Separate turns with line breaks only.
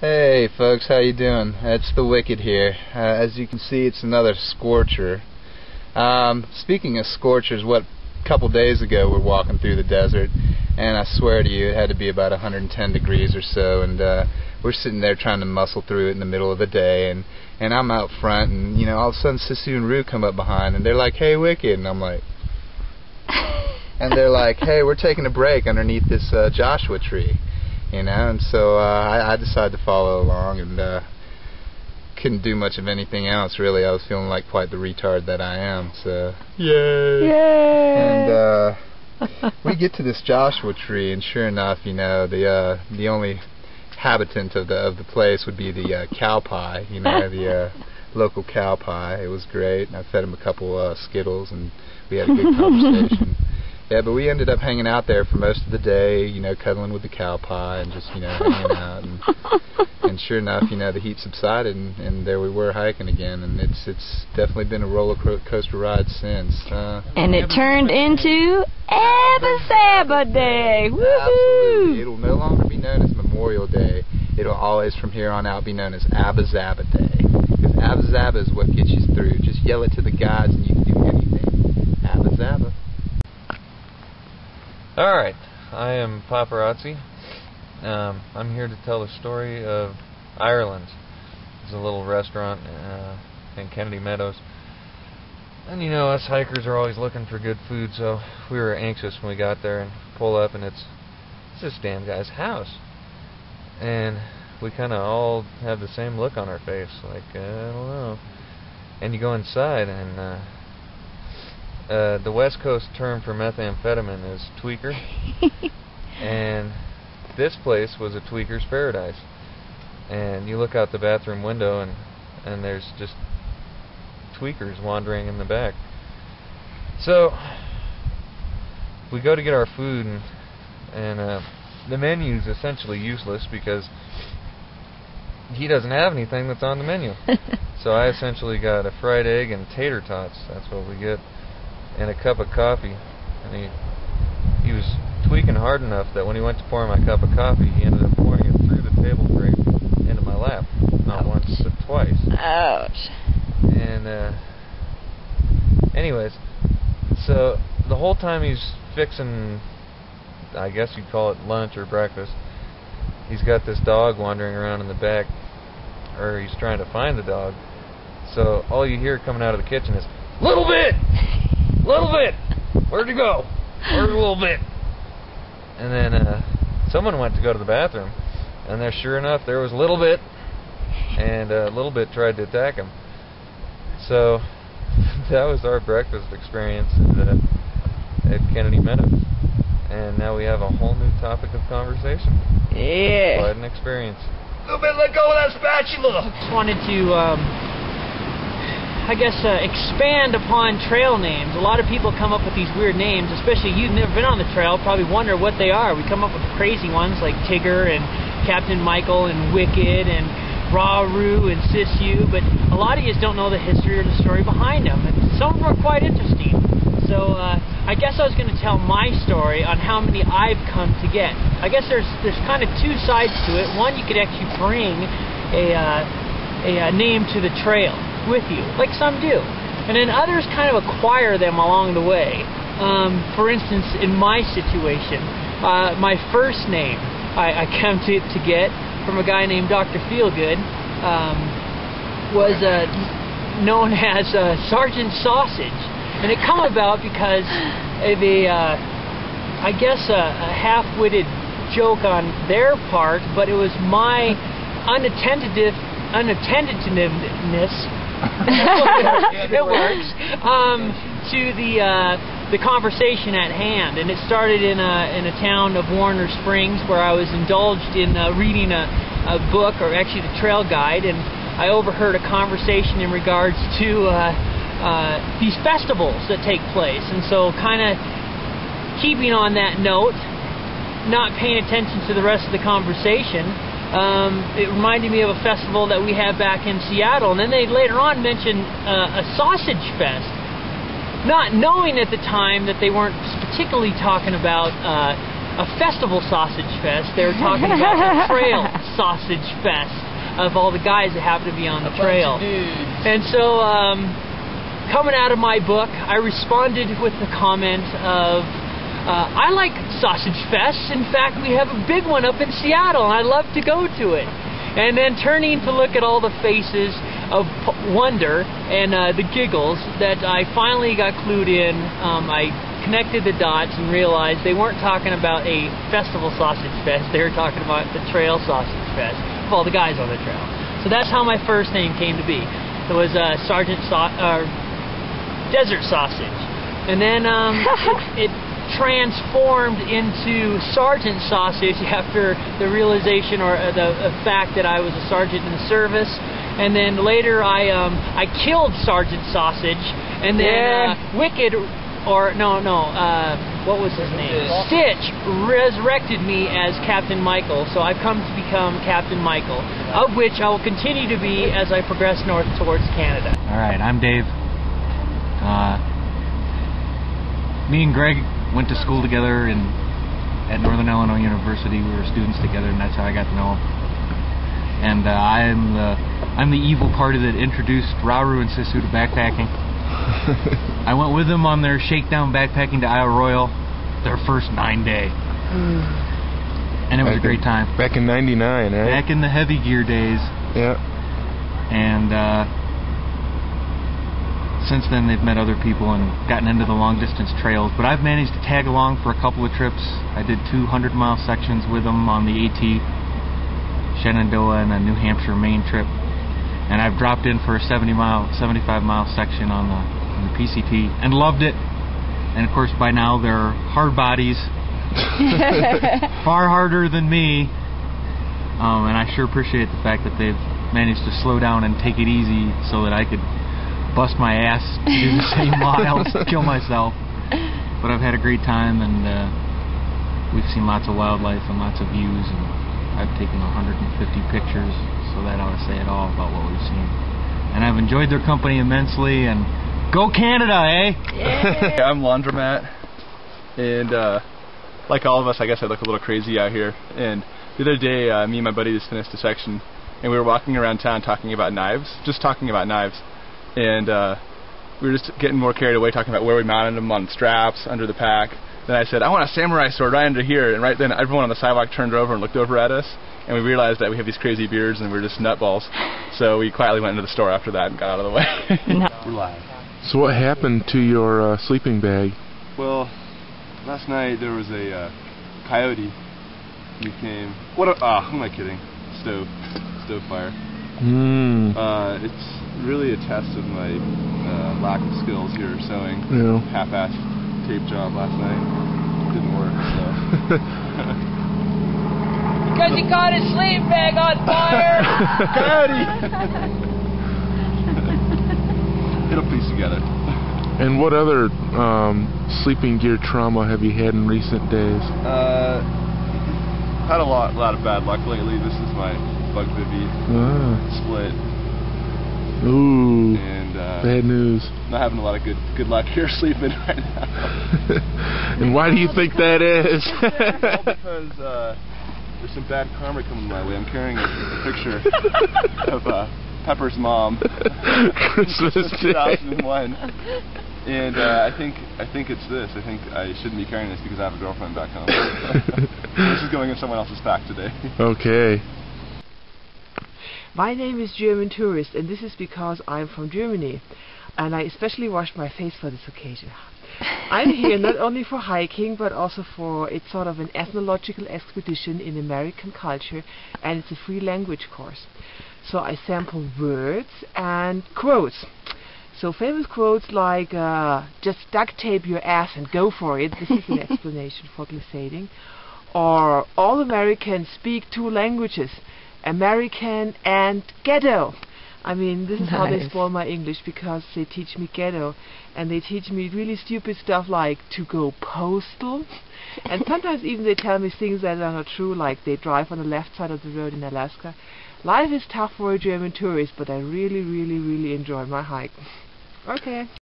Hey folks, how you doing? It's the Wicked here. As you can see, it's another scorcher. Speaking of scorchers, a couple days ago we're walking through the desert, and I swear to you it had to be about 110 degrees or so, and we're sitting there trying to muscle through it in the middle of the day, and I'm out front, and you know, all of a sudden Sisu and Rue come up behind, and they're like, "Hey Wicked," and I'm like, and they're like, "Hey, we're taking a break underneath this Joshua tree." You know, and so I decided to follow along, and couldn't do much of anything else really. I was feeling like quite the retard that I am. So yay!
Yay!
And we get to this Joshua tree, and sure enough, you know, the only habitant of the place would be the cow pie. You know, the local cow pie. It was great. And I fed him a couple Skittles, and we had a good conversation. Yeah, but we ended up hanging out there for most of the day, you know, cuddling with the cow pie and just, you know, hanging out. And sure enough, you know, the heat subsided, and there we were hiking again. And it's definitely been a roller coaster ride since.
And it turned into Abba Sabba Day. Woohoo!
Absolutely. It'll no longer be known as Memorial Day. It'll always, from here on out, be known as Abba Zabba Day. Because Abba Zabba is what gets you through. Just yell it to the gods, and you can do anything. Abba Zabba.
Alright, I am Paparrazi. I'm here to tell the story of Ireland. It's a little restaurant in Kennedy Meadows. And you know, us hikers are always looking for good food, so we were anxious when we got there and pull up, and it's this damn guy's house. And we kind of all have the same look on our face, like, I don't know. And you go inside, and the West Coast term for methamphetamine is tweaker, and this place was a tweaker's paradise. And you look out the bathroom window, and there's just tweakers wandering in the back. So we go to get our food, and the menu's essentially useless because he doesn't have anything that's on the menu. So I essentially got a fried egg and tater tots. That's what we get. And a cup of coffee, and he was tweaking hard enough that when he went to pour my cup of coffee, he ended up pouring it through the table grape into my lap, not once but twice.
Ouch.
And anyways, so the whole time he's fixing, I guess you'd call it lunch or breakfast, he's got this dog wandering around in the back, or he's trying to find the dog. So all you hear coming out of the kitchen is, "Little bit! Little bit! Where'd you go? Where's a little bit?" And then someone went to go to the bathroom, and there, sure enough, there was Little Bit, and Little Bit tried to attack him. So that was our breakfast experience at Kennedy Meadows, and now we have a whole new topic of conversation.
Yeah.
Quite an experience.
Little Bit, let go of that spatula.
Just wanted to I guess expand upon trail names. A lot of people come up with these weird names, especially you've never been on the trail, probably wonder what they are. We come up with crazy ones like Tigger and Captain Michael and Wicked and Raru and Sisu, but a lot of you don't know the history or the story behind them, and some of them are quite interesting. So I guess I was going to tell my story on how many I've come to get. I guess there's kind of two sides to it. One, you could actually bring a name to the trail with you, like some do, and then others kind of acquire them along the way. For instance, in my situation, my first name I came to get from a guy named Dr. Feelgood was known as Sergeant Sausage, and it come about because of I guess a half-witted joke on their part, but it was my unattentiveness it works to the conversation at hand, and it started in a town of Warner Springs where I was indulged in reading a book, or actually the trail guide, and I overheard a conversation in regards to these festivals that take place, and so kind of keeping on that note, not paying attention to the rest of the conversation. It reminded me of a festival that we had back in Seattle, and then they later on mentioned a sausage fest, not knowing at the time that they weren't particularly talking about a festival sausage fest. They were talking about the trails. sausage fest of all the guys that happen to be on the trail. And so, coming out of my book, I responded with the comment of, I like sausage fests. In fact, we have a big one up in Seattle, and I love to go to it. And then turning to look at all the faces of wonder and the giggles, that I finally got clued in. I connected the dots and realized they weren't talking about a festival sausage fest. They were talking about the trail sausage fest of all the guys on the trail. So that's how my first name came to be. It was Desert Sausage. And then it transformed into Sergeant Sausage after the realization or the fact that I was a sergeant in the service. And then later I killed Sergeant Sausage, and then Wicked, or what was his name? Stitch resurrected me as Captain Michael, so I've come to become Captain Michael, of which I will continue to be as I progress north towards Canada.
Alright, I'm Dave. Me and Greg went to school together at Northern Illinois University. We were students together, and that's how I got to know him. And I'm the evil party that introduced Rauru and Sisu to backpacking. I went with them on their shakedown backpacking to Isle Royale, their first 9-day. And it was a great time.
Back in '99, right?
Back in the heavy gear days.
Yeah.
And since then they've met other people and gotten into the long distance trails, but I've managed to tag along for a couple of trips. I did 200-mile sections with them on the AT, Shenandoah, and a New Hampshire, Maine trip, and I've dropped in for a 75-mile section on the PCT and loved it. And of course by now they're hard bodies, far harder than me, and I sure appreciate the fact that they've managed to slow down and take it easy so that I could bust my ass to do the same miles, kill myself. But I've had a great time, and we've seen lots of wildlife and lots of views, and I've taken 150 pictures, so that ought to say it all about what we've seen. And I've enjoyed their company immensely, and go Canada, eh?
Yeah. I'm Laundromatt, and like all of us, I guess I look a little crazy out here. And the other day, me and my buddy just finished a section, and we were walking around town talking about knives, and we were just getting more carried away talking about where we mounted them on straps, under the pack. Then I said, I want a samurai sword right under here, and right then everyone on the sidewalk turned over and looked over at us, and we realized that we have these crazy beards and we're just nutballs. So we quietly went into the store after that and got out of the way.
We're live. So what happened to your sleeping bag?
Well, last night there was a coyote who came. Who am I kidding? Stove fire. It's really a test of my lack of skills here sewing.
Yeah.
Half-assed tape job last night. Didn't work, so.
Because he caught his sleeping bag on fire!
Coyote! It'll piece together.
And what other sleeping gear trauma have you had in recent days?
Had a lot of bad luck lately. This is my bug bivvy split.
Ooh,
and
bad news.
Not having a lot of good luck here sleeping right now.
And why do you think that is?
Well, because there's some bad karma coming my way. I'm carrying a picture of Pepper's mom.
Christmas Day.
2001. And I think it's this. I think I shouldn't be carrying this because I have a girlfriend back home. This is going in someone else's pack today.
Okay.
My name is German Tourist, and this is because I'm from Germany, and I especially washed my face for this occasion. I'm here not only for hiking, but also for, it's sort of an ethnological expedition in American culture, and it's a free language course. So I sample words and quotes. So famous quotes like, just duct tape your ass and go for it. This is an explanation for glissading. Or all Americans speak 2 languages, American and ghetto. I mean, this is how they spoil my English, because they teach me ghetto, and they teach me really stupid stuff like to go postal, and sometimes even they tell me things that are not true, like they drive on the left side of the road in Alaska. Life is tough for a German tourist, but I really, really, really enjoy my hike. Okay.